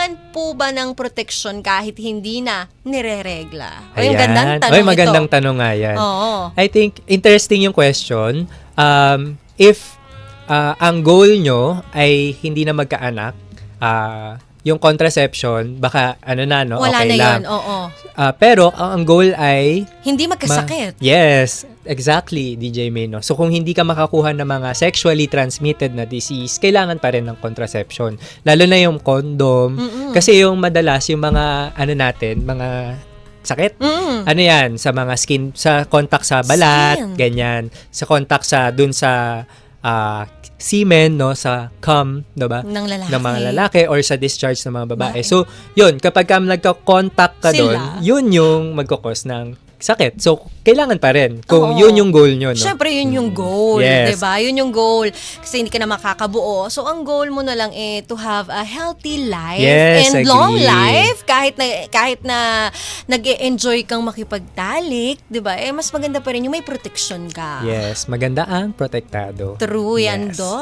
kailangan po ba ng proteksyon kahit hindi na nireregla? O yung Ayan. gandang tanong Magandang ito. tanong nga yan. Oo. I think interesting yung question. If ang goal nyo ay hindi na magkaanak, yung contraception, baka Wala okay na lang. yun, oo. Pero ang goal ay Hindi magkasakit. yes, exactly, DJ May, no? So kung hindi ka makakuha ng mga sexually transmitted na disease, kailangan pa rin ng contraception. Lalo na yung condom. Kasi yung madalas, yung mga, mga sakit. Ano yan? Sa mga skin, sa contact sa balat, Skin. ganyan. Sa contact dun sa semen, no? Sa cum, diba? Ng lalaki. Ng mga lalaki or sa discharge ng mga babae. Babae. So, yun, kapag nagka-contact ka Sila. doon, yun yung magkakos ng sakit. So, kailangan pa rin kung Oo. yun yung goal nyo, no? Siyempre, yun yung goal, Yes. 'di ba? Yun yung goal kasi hindi ka na makakabuo. So, ang goal mo na lang to have a healthy life Yes, and agree. long life kahit na nag-e-enjoy kang makipagtalik, 'di ba? Mas maganda pa rin yung may protection ka. Yes, maganda ang protektado. True yan, Yes. Doc.